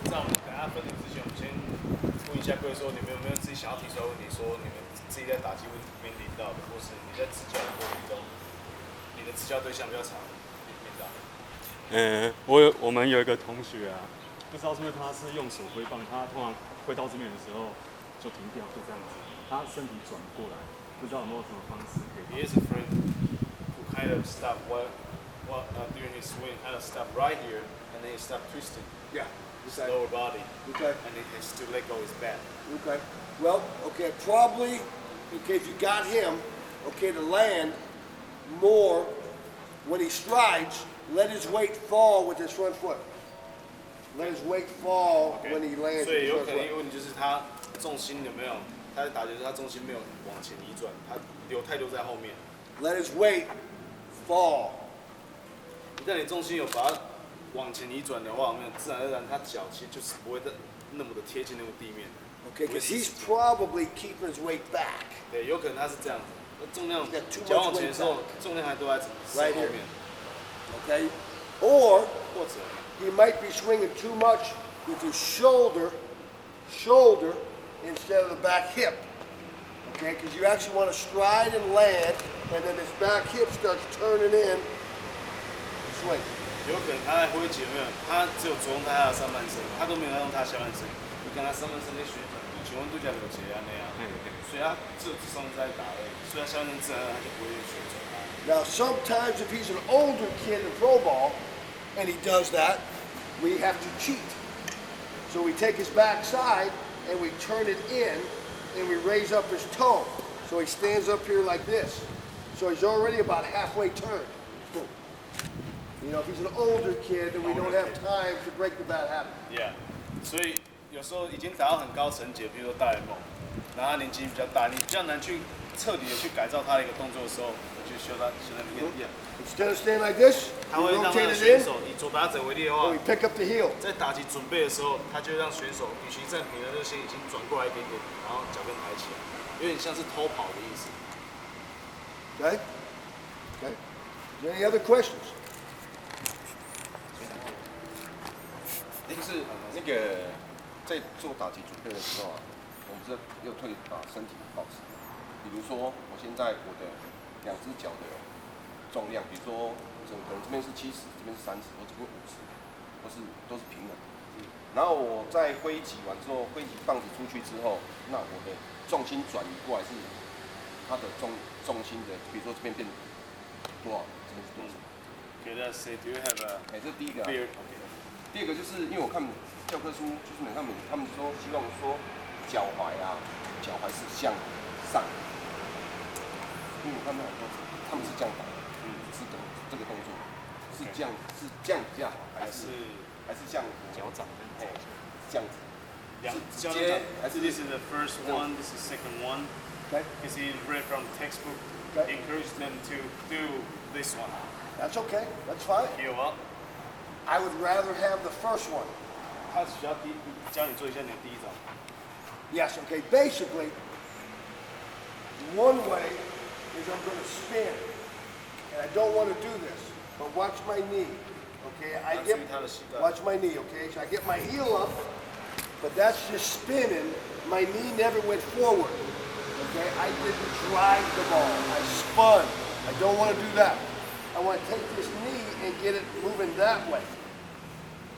在我们等下分组之前，我们先问一下各位说，你们有没有自己想要提出来问题？说你们自己在打击里面领到的，或是你在执教的过程中，你的执教对象比较常领到。我们有一个同学啊，不知道是不是他是用手挥棒，他通常挥到这边的时候就停掉，就这样子，他身体转过来，不知道有没有什么方式可以。He is a friend who kind of stop during his swing, kind of stop right here, and then he stop twisting. Yeah. His lower body. Okay. And he has to let go his bat. Okay. Well, okay, probably, okay, if you got him, okay, to land more when he strides, let his weight fall with his front foot. Let his weight fall when he lands 所以 with 有 his 可 front 能一 foot. 个问题就是他重心有没有？他在打球时他重心没有往前移转，他留太多在后面。Let his weight fall. 一旦你重心有把它往前移转的话，没有自然而然他脚其实就是不会那么的贴近那个地面。Okay, because he's probably keeping his weight back. 对，有可能他是这样子，那重量 He's got too much 脚往前的时候 weight back.，重量还都在身 Right 后 here. 面。 Okay? Or 或者 he might be swinging too much with his shoulder instead of the back hip. Okay, because you actually want to stride and land, and then his back hip starts turning in. Swing. 有可能他在挥击有没有？他只有着重在他的上半身，他都没有在用他下半身。你跟他上半身在旋转，请问度假有节啊那样，所以他只有上半身在打而已，所以他下半身自然而然他就不会旋转。Now, sometimes if he's an older kid in pro ball, and he does that, we have to cheat. So we take his backside and we turn it in, and we raise up his toe. So he stands up here like this. So he's already about halfway turned. Boom. You know, if he's an older kid, then we don't have time to break the bad habit. Yeah，所以有时候已经达到很高层级，比如说大联盟，然后他年纪比较大，你比较难去彻底的去改造他的一个动作的时候，就修他修在那边。Instead of standing like this, 他 we 会让他 rotate 的 it 选 in, 手以左打者为例的话 and we，pick up the heel. 在打击准备的时候，他就会让选手与其站平的热线已经转过来一点点，然后脚跟抬起来，有点像是偷跑的意思。Okay? Okay. Is there any other questions? 就是那个在做打击准备的时候啊，我们是又会把身体保持。比如说，我现在我的两只脚的重量，比如说可能这边是70，这边是30，或这边50，都是平衡。然后我在挥击完之后，挥击棒子出去之后，那我的重心转移过来是它的重心的，比如说这边变多少，这边是多少。Okay, let's say, do you have a 这是第一个、啊。 beard? Okay. 第二个就是因为我看教科书，就是他们说希望说脚踝是向上，因为我看到很多他们是这样打的，是这个动作是这样比较好，还是像脚掌这样子？直接还是 This is the first one, this is the second one. Okay. Because he read from the textbook, Okay. encouraged them to do this one. That's okay. That's fine. Heel up. I would rather have the first one. 他只要教你做一下你的第一招。 Yes, okay. Basically, one way is I'm going to spin. And I don't want to do this. But watch my knee. Okay? Watch my knee, okay? So I get my heel up, but that's just spinning. My knee never went forward. Okay? I didn't drive the ball. I spun. I don't want to do that. I want to take this knee and get it moving that way.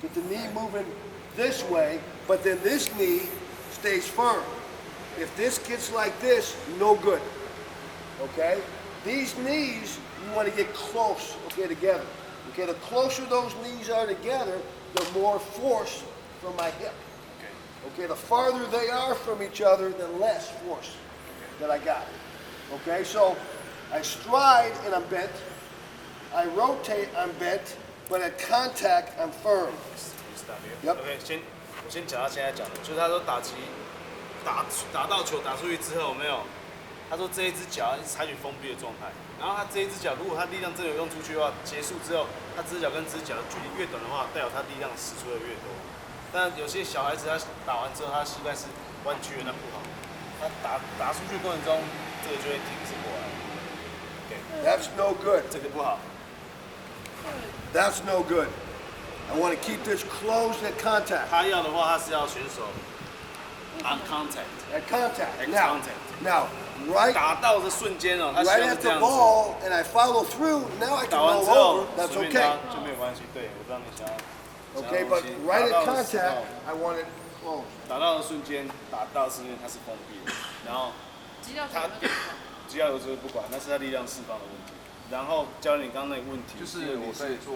Get the knee moving this way, but then this knee stays firm. If this gets like this, no good. Okay? These knees, you want to get close, okay, together. Okay, the closer those knees are together, the more force from my hip. Okay, the farther they are from each other, the less force that I got. Okay, so I stride and I'm bent. I rotate, I'm bent, but at contact, I'm firm. Yep. OK，我先讲他现在讲的，就是他说打击打到球打出去之后，有没有？他说这一只脚采取封闭的状态，然后他这一只脚如果他力量真的有用出去的话，结束之后，他这只脚跟这只脚的距离越短的话，代表他力量使出的越多。但有些小孩子他打完之后，他膝盖是弯曲的，那不好。他打出去过程中，这个就会挺直过来。OK， That's no good. 这个不好。That's no good. I want to keep this closed at contact. 他要的话，他是要选手 on contact。 At contact. At Now, contact. now, right, 打到的瞬间哦，他希 right 望是 at 这 the 样子。 ball, and I follow through. Now I can 打完 roll 之后 over. That's 随便 okay. 他就没有关系。对，我知道你想要。 Okay, but right at contact, I want it closed. 打到的瞬间，打到是因为它是封闭的，然后他只要有这个不管，那是他力量释放的问题。然后教练，你刚刚那个问题，就是我在做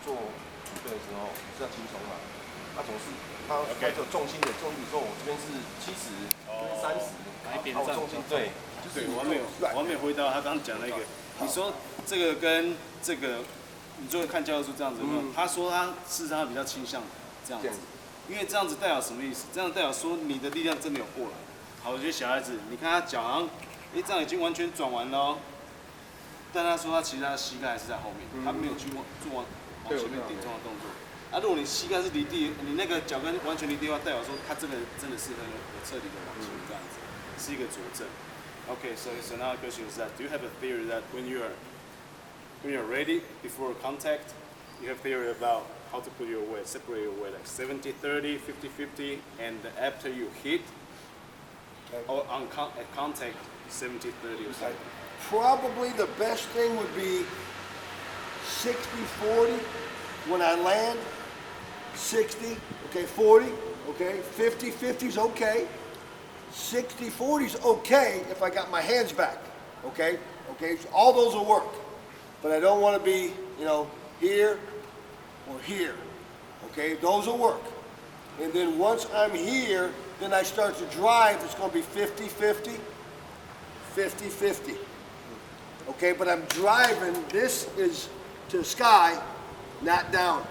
准备的时候是要轻松嘛，他总是他有重心的重力，说我这边是70，这边30，来边我重心对，对，我还没有回答他刚刚讲那个，你说这个跟这个，你就会看教科书这样子有没有？他说他事实上他比较倾向这样子，因为这样子代表什么意思？这样代表说你的力量真的有过来。好，我觉得小孩子，你看他脚好像，这样已经完全转完了哦。但他说他其实他的膝盖还是在后面，他没有去做往前面顶撞的动作。啊，如果你膝盖是离地，你那个脚跟完全离地的话，代表说他这个真的是很有彻底的往前这样子，是一个佐证。Okay, so now the question is that do you have a theory that when you're ready before contact, you have theory about how to put your weight, separate your weight, like 70-30, 50-50, and after you hit, or at contact, 70-30 or something. Probably the best thing would be 60-40 when I land. 60, okay, 40, okay, 50-50 is okay. 60-40 is okay if I got my hands back, okay? Okay, so all those will work. But I don't want to be, here or here, okay? Those will work. And then once I'm here, then I start to drive, it's going to be 50-50, 50-50. Okay, but I'm driving, this is to the sky, not down.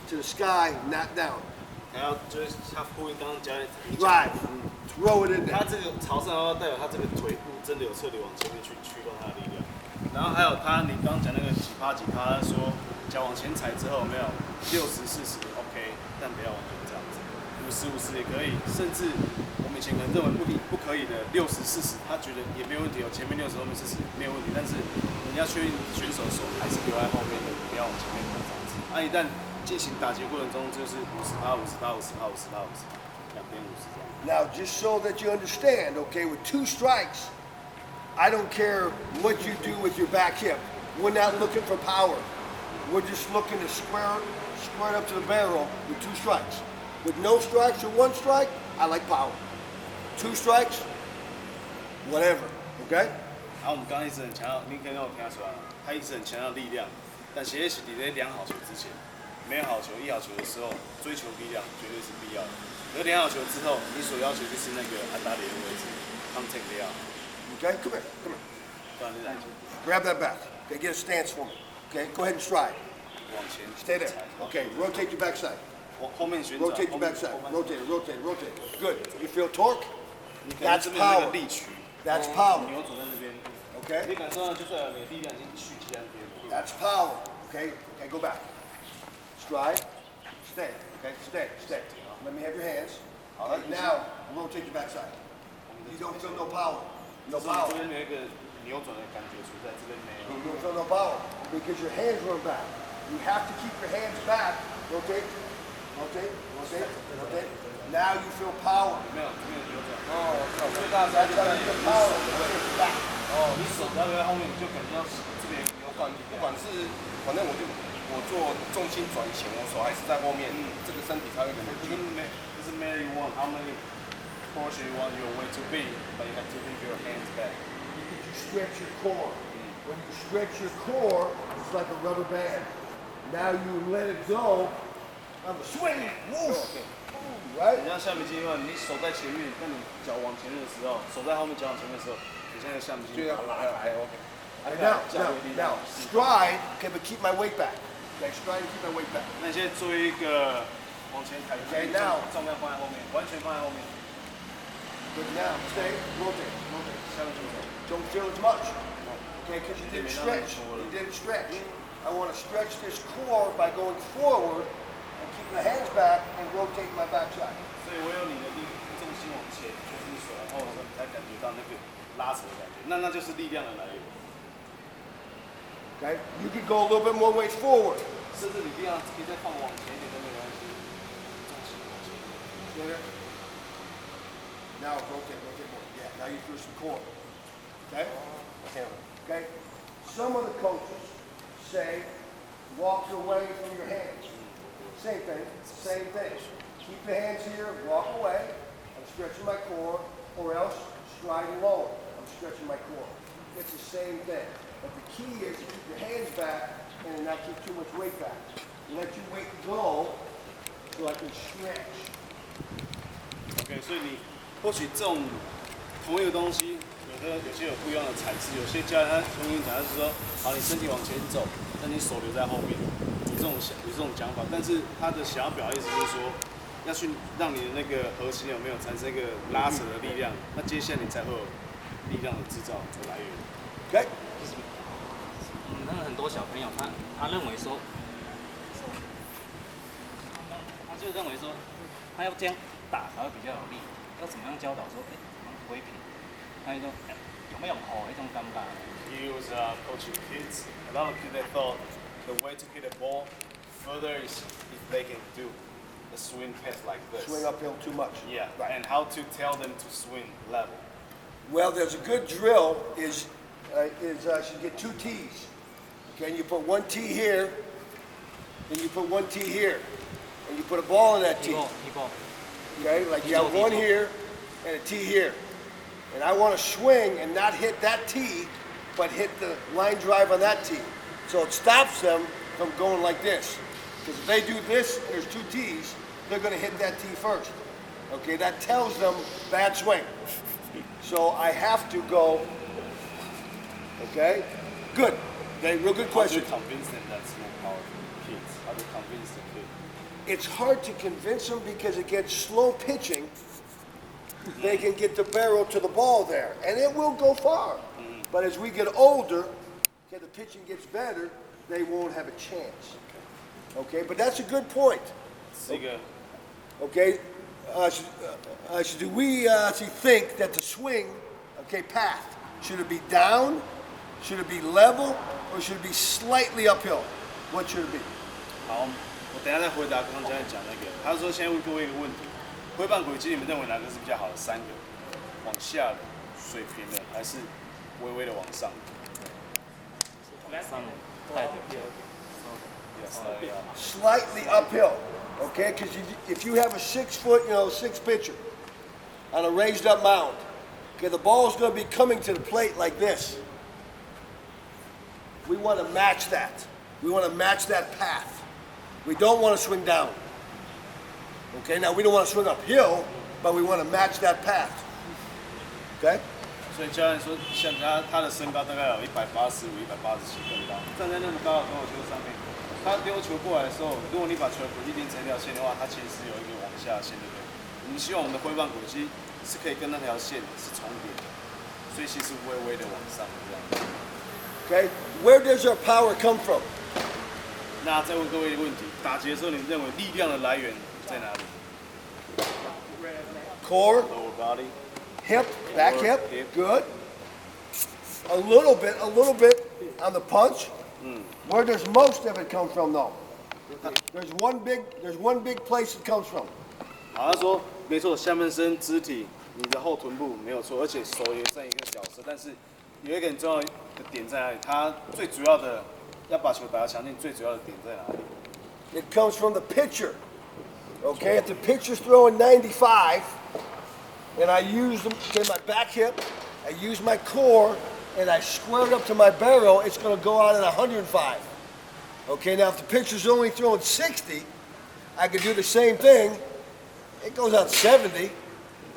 To the sky, not down. 还要就是他呼应刚刚教练 Drive, throw it in 他 there. 这个朝上的话，代表他这个腿部真的有彻底往前面去驱动他的力量。然后还有你刚刚讲那个几趴，他说脚往前踩之后没有60-40 OK， 但不要完全这样子，50-50也可以，甚至我们以前可能认为不可以的60-40，他觉得也没有问题哦，前面60后面40没有问题，但是人家确定选手手还是留在后面的，不要往前面这样子。一旦进行打击过程中就是50%、两边50这样。Now, just so that you understand, okay, with 2 strikes, I don't care what you do with your back hip. We're not looking for power. We're just looking to square it up to the barrel with 2 strikes. With no strikes or 1 strike, I like power. 2 strikes, whatever, okay? 然后我们刚刚一直很强调，你可以让我听出来，他一直很强调力量，但其实你在量好球之前，没有好球、一好球的时候，追求力量绝对是必要的。有量好球之后，你所要求就是那个安打脸的位置 ，contact 力量。Okay, come here. 不然就来 Grab that back. Okay, get a stance for me. Okay, go ahead and stride. 往前 Stay there. Okay, rotate your backside. 后面旋转 Rotate your backside. Rotate it. Good. You feel torque? 你可能这边有那个力矩 That's power. 扭转在那边， Okay? 你感受到就代表你的力量已经蓄积在那边。 That's power. Okay? Okay, go back. Stride. Stay. Okay, stay. Let me have your hands. All right, now rotate your backside. You don't feel no power. No 这 power. 边有一个扭转的感觉存在，这边没有。 You don't feel no power because your hands run back. You have to keep your hands back. Rotate. Now you feel power. 没有扭转。Oh, 最大的差 that's 就 how 在 you 你 feel 手 power. 的位置 Back. 你手只要留在后面，你就可能要这边有不管是反正我做重心转前，我手还是在后面，这个身体才会跟着去。doesn't matter you want how many portion you want your weight to be, but you have to leave your hands back. Because you stretch your core. When you stretch your core, it's like a rubber band. Now you let it go. I'm a swing. Woo. Right? 你像橡皮筋的话，你手在前面，但你脚往前面的时候，手在后面，脚往前面的时候，你现在橡皮筋就要拉开 OK。 Now, stride, okay, but keep my weight back. Okay, stride and keep my weight back. 那你现在做一个往前抬， Okay, now. 重量放在后面，完全放在后面， Good now. Stay. Rotate. 下面去走。 Don't feel as much. Okay, because you didn't stretch. You didn't stretch. I want to stretch this core by going forward and keep my hands back and rotate my backside. 所以我有你的重心往前，就是你手往后的时候，你才感觉到那个拉扯的感觉，那就是力量的来源。 Okay? You could go a little bit more weight forward. 甚至你力量可以再放往前一点都没关系。Get it? Now rotate more. Yeah, now you threw some core. Okay? Okay? Some of the coaches say walk away from your hands. Same thing. Keep the hands here, walk away. I'm stretching my core, or else striding lower. I'm stretching my core. It's the same thing. But the key is to keep your hands back and not keep too much weight back. Let your weight go so I can stretch. OK， 所以你或许这种同一个东西，有些有不一样的材质，有些教练他跟你讲，他是说，好，你身体往前走，但你手留在后面，有这种讲法，但是他的想要表达意思就是说，要去让你的那个核心有没有产生一个拉扯的力量，那接下来你才会有力量的制造的来源。Okay? 那很多小朋友他认为说，他就认为说，他要这样打才会比较有力，要怎么样教导说，挥平，他就说有没有那种感觉。He was coaching kids. A lot of kids they thought the way to hit a ball further is if they can do a swing path like this. Swing uphill too much. Yeah, and how to tell them to swing level. Well, there's a good drill is you get 2 tees. Okay, and you put 1 tee here, and you put 1 tee here, and you put a ball in that tee. Okay, like you have 1 here and a tee here. And I want to swing and not hit that tee, but hit the line drive on that tee. So it stops them from going like this. Because if they do this, and there's 2 tees, they're going to hit that tee first. Okay, that tells them bad swing. So I have to go, okay? Good. Okay, real good question. How do you convince them that's more powerful kids? How do you convince the kid? It's hard to convince them because it gets slow pitching. They can get the barrel to the ball there, and it will go far. But as we get older, okay, the pitching gets better, they won't have a chance. Okay, but that's a good point. Okay, do we think that the swing, okay, path, should it be down, should it be level, or should it be slightly uphill? What should it be? 好，我等一下再回答刚刚教练讲那个。他说先问各位一个问题：挥棒轨迹你们认为哪个是比较好的？3个，往下的、水平的，还是微微的往上？上带的。Slightly uphill, okay? Because if you have a 6-foot, 6 pitcher on a raised up mound, okay, the ball is going to be coming to the plate like this. We want to match that. We want to match that path. We don't want to swing down. Okay, now we don't want to swing uphill, but we want to match that path. Okay? 所以教练说，像他的身高大概有185、187公高，站在那么高的投手球上面，他丢球过来的时候，如果你把球轨迹连成一条线的话，它其实是有一个往下的线，对不对？我们希望我们的挥棒轨迹是可以跟那条线是重叠的，所以其实微微的往上这样。Okay? Where does our power come from? 那再问各位一个问题：打击的时候，你认为力量的来源在哪里 Core,？Lower body. hip, back Core, hip. hip. Good. A little bit on the punch. Where does most of it come from, though? There's one big place it comes from. 好，他说没错，下半身肢体，你的后臀部没有错，而且手也占一个角色，但是有一个很重要的点在哪里？它最主要的要把球打得强劲，最主要的点在哪里？ It comes from the pitcher. Okay, if the pitcher's throwing 95, and I use my back hip, I use my core, and I square it up to my barrel, it's going to go out at 105. Okay, now if the pitcher's only throwing 60, I could do the same thing. It goes out 70.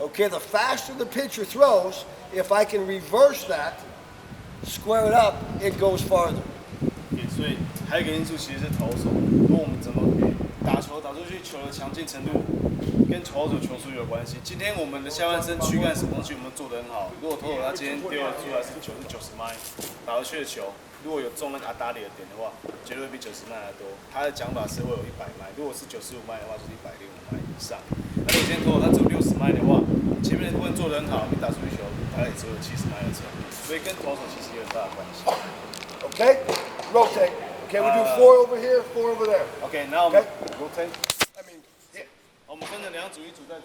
Okay, the faster the pitcher throws, if I can reverse that, square it up, it goes farther. 所以还有一个因素其实是投手，如果我们怎么打球打出去，球的强劲程度跟投手球速有关系。今天我们的下半身躯干什么东西我们做得很好，如果投手他今天丢了出来是90迈，打回去的球，如果有中那个打里的点的话，绝对会比90迈还多。他的讲法是会有100迈，如果是95迈的话，就是165迈以上。那如果今天投手他只有60迈的话，前面的部分做得很好，你打出去球大概也只有70迈的程度，所以跟投手其实有很大的关系。Okay? Rotate. Okay, we do 4 over here, 4 over there. OK，然后我们 Okay. rotate， I mean, yeah. 我们分成2组，一组在这